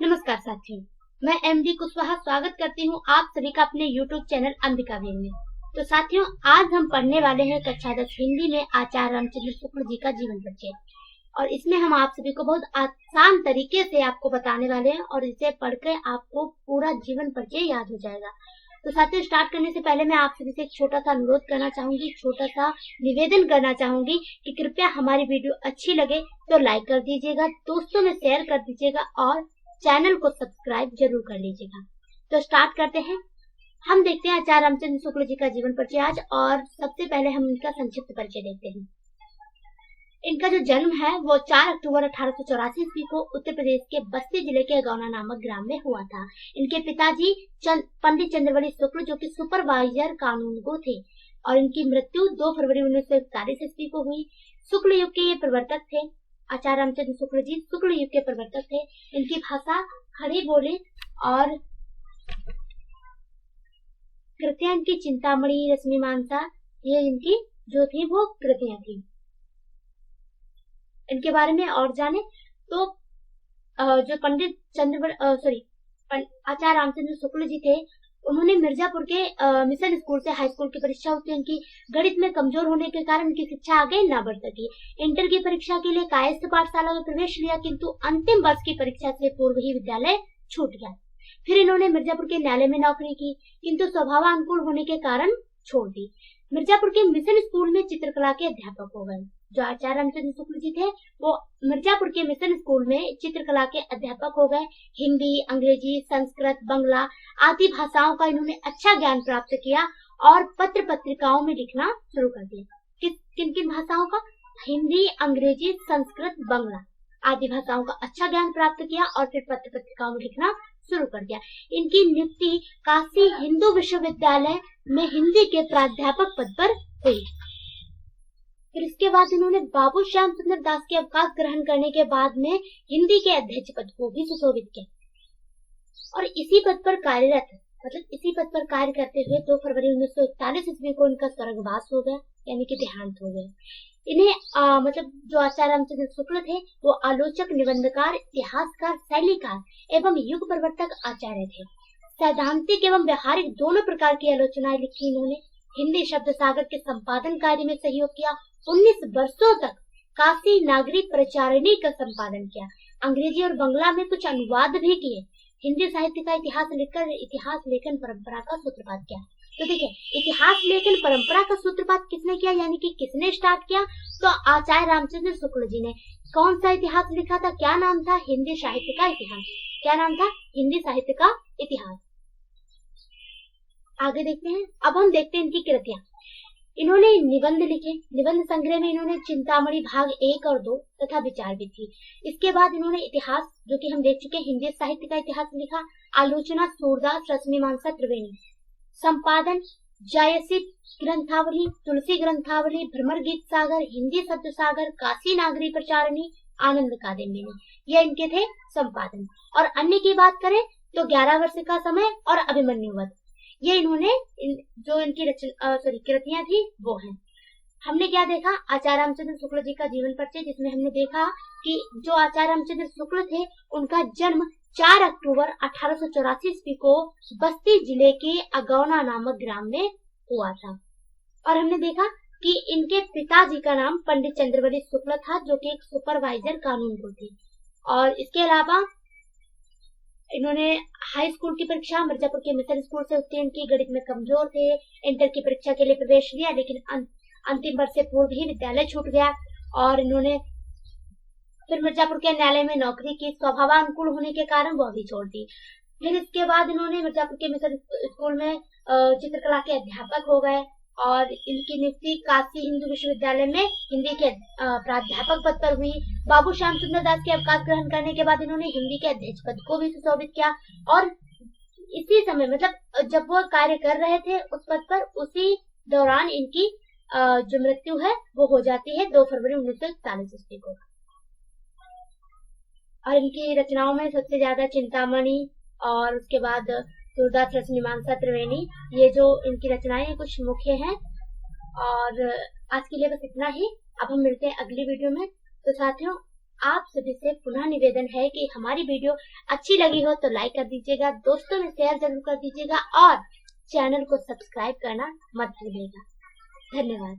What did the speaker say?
नमस्कार साथियों, मैं एमडी कुशवाहा स्वागत करती हूँ आप सभी का अपने यूट्यूब चैनल अंबिका वेल में। तो साथियों, आज हम पढ़ने वाले हैं कक्षा 10 हिंदी में आचार्य रामचंद्र शुक्ल जी का जीवन परिचय। और इसमें हम आप सभी को बहुत आसान तरीके से आपको बताने वाले हैं और इसे पढ़कर आपको पूरा जीवन परिचय याद हो जाएगा। तो साथियों, स्टार्ट करने से पहले मैं आप सभी से एक छोटा सा अनुरोध करना चाहूंगी, छोटा सा निवेदन करना चाहूंगी कि कृपया हमारी वीडियो अच्छी लगे तो लाइक कर दीजिएगा, दोस्तों में शेयर कर दीजिएगा और चैनल को सब्सक्राइब जरूर कर लीजिएगा। तो स्टार्ट करते हैं। हम देखते हैं आचार्य रामचंद्र शुक्ल जी का जीवन परिचय आज, और सबसे पहले हम इनका संक्षिप्त परिचय देखते हैं। इनका जो जन्म है वो 4 अक्टूबर 1884 ईस्वी को उत्तर प्रदेश के बस्ती जिले के अगौना नामक ग्राम में हुआ था। इनके पिताजी पंडित चंद्रवली शुक्ल जो कि सुपरवाइजर कानूनगो थे, और इनकी मृत्यु 2 फरवरी 1941 ईस्वी को हुई। शुक्ल युग के ये प्रवर्तक थे। आचार्य रामचंद्र शुक्ल जी शुक्ल युग के प्रवर्तक थे। इनकी भाषा खड़ी बोली और कृतियां इनकी चिंतामणि, रश्मिमांसा, ये इनकी जो थी वो कृतियां थी। इनके बारे में और जाने तो जो आचार्य रामचंद्र शुक्ल जी थे, उन्होंने मिर्जापुर के मिशन स्कूल से हाई स्कूल की परीक्षा उत्तीर्ण इनकी गणित में कमजोर होने के कारण इनकी शिक्षा आगे न बढ़ सकी। इंटर की परीक्षा के लिए कायस्थ पाठशाला में प्रवेश लिया, किंतु अंतिम वर्ष की परीक्षा से पूर्व ही विद्यालय छूट गया। फिर इन्होंने मिर्जापुर के न्यायालय में नौकरी की, किंतु स्वभावानुकूल होने के कारण छोड़ दी। मिर्जापुर के मिशन स्कूल में चित्रकला के अध्यापक हो गए। जो आचार्य रामचंद्र शुक्ल जी थे वो मिर्जापुर के मिशन स्कूल में चित्रकला के अध्यापक हो गए। हिंदी, अंग्रेजी, संस्कृत, बंगला आदि भाषाओं का इन्होंने अच्छा ज्ञान प्राप्त किया और पत्र पत्रिकाओं में लिखना शुरू कर दिया। किन किन भाषाओं का? हिंदी, अंग्रेजी, संस्कृत, बंगला आदि भाषाओं का अच्छा ज्ञान प्राप्त किया और फिर पत्र पत्रिकाओं में लिखना शुरू कर दिया। इनकी नियुक्ति काशी हिंदू विश्वविद्यालय में हिंदी के प्राध्यापक पद पर हुई। फिर इसके बाद इन्होंने बाबू श्याम सुंदर दास के अवकाश ग्रहण करने के बाद में हिंदी के अध्यक्ष पद को भी सुशोभित किया। और इसी पद पर कार्य करते हुए 2 फरवरी 1941 ईस्वी को इनका स्वर्गवास हो गया, यानी कि देहांत हो गया। इन्हें जो आचार्य रामचंद्र शुक्ल थे वो आलोचक, निबंधकार, इतिहासकार, शैलीकार एवं युग प्रवर्तक आचार्य थे। सैद्धांतिक एवं व्यवहारिक दोनों प्रकार की आलोचनाएं लिखी इन्होंने। हिंदी शब्द सागर के संपादन कार्य में सहयोग किया। 19 वर्षों तक काशी नागरी प्रचारिणी का संपादन किया। अंग्रेजी और बंगला में कुछ अनुवाद भी किए। हिंदी साहित्य का इतिहास लिखकर इतिहास लेखन परंपरा का सूत्रपात किया। तो देखिए, इतिहास लेखन परंपरा का सूत्रपात किसने किया, यानी कि किसने स्टार्ट किया? तो आचार्य रामचंद्र शुक्ल जी ने। कौन सा इतिहास लिखा था? क्या नाम था? हिंदी साहित्य का इतिहास। क्या नाम था? हिंदी साहित्य का इतिहास। आगे देखते हैं। अब हम देखते हैं इनकी कृतियां। इन्होंने निबंध लिखे। निबंध संग्रह में इन्होंने चिंतामणि भाग 1 और 2 तथा विचार भी थी। इसके बाद इन्होंने इतिहास, जो कि हम देख चुके, हिंदी साहित्य का इतिहास लिखा। आलोचना सूरदास, रश्मिमांसा, त्रिवेणी। संपादन जायसी ग्रंथावली, तुलसी ग्रंथावली, भ्रमर गीत सागर, हिंदी शब्द सागर, काशी नागरी प्रचारिणी, आनंद कादम्बिनी, ये इनके थे संपादन। और अन्य की बात करें तो 11 वर्ष का समय और अभिमन्युवध, ये इन्होंने जो इनकी कृतियां थी वो हैं। हमने क्या देखा? आचार्य रामचंद्र शुक्ल जी का जीवन परिचय, जिसमें हमने देखा कि जो आचार्य रामचंद्र शुक्ल थे उनका जन्म 4 अक्टूबर 1884 ईस्वी को बस्ती जिले के अगौना नामक ग्राम में हुआ था। और हमने देखा कि इनके पिताजी का नाम पंडित चंद्रवली शुक्ल था, जो कि एक सुपरवाइजर कानूनगो थे। और इसके अलावा इन्होंने हाई स्कूल की परीक्षा मिर्जापुर के मिशन स्कूल से उत्तीर्ण की। गणित में कमजोर थे। इंटर की परीक्षा के लिए प्रवेश लिया, लेकिन अंतिम वर्ष से पूर्व ही विद्यालय छूट गया। और इन्होंने फिर मिर्जापुर के न्यायालय में नौकरी की। स्वभावानुकूल होने के कारण वह भी छोड़ दी। फिर इसके बाद इन्होंने मिर्जापुर के मिशन स्कूल में चित्रकला के अध्यापक हो गए और इनकी नियुक्ति काशी हिंदू विश्वविद्यालय में हिंदी के प्राध्यापक पद पर हुई। बाबू श्याम सुंदर दास के अवकाश ग्रहण करने के बाद इन्होंने हिंदी के अध्यक्ष पद को भी सुशोभित किया। और इसी समय जब वो कार्य कर रहे थे उस पद पर, उसी दौरान इनकी जो मृत्यु है वो हो जाती है 2 फरवरी 1941 ईस्वी को। और इनकी रचनाओं में सबसे ज्यादा चिंतामणि और उसके बाद सूरदास, रश्मिमांसा, त्रिवेणी, ये जो इनकी रचनाएं कुछ मुख्य हैं। और आज के लिए बस इतना ही। अब हम मिलते हैं अगली वीडियो में। तो साथियों, आप सभी से पुनः निवेदन है कि हमारी वीडियो अच्छी लगी हो तो लाइक कर दीजिएगा, दोस्तों में शेयर जरूर कर दीजिएगा और चैनल को सब्सक्राइब करना मत भूलिएगा। धन्यवाद।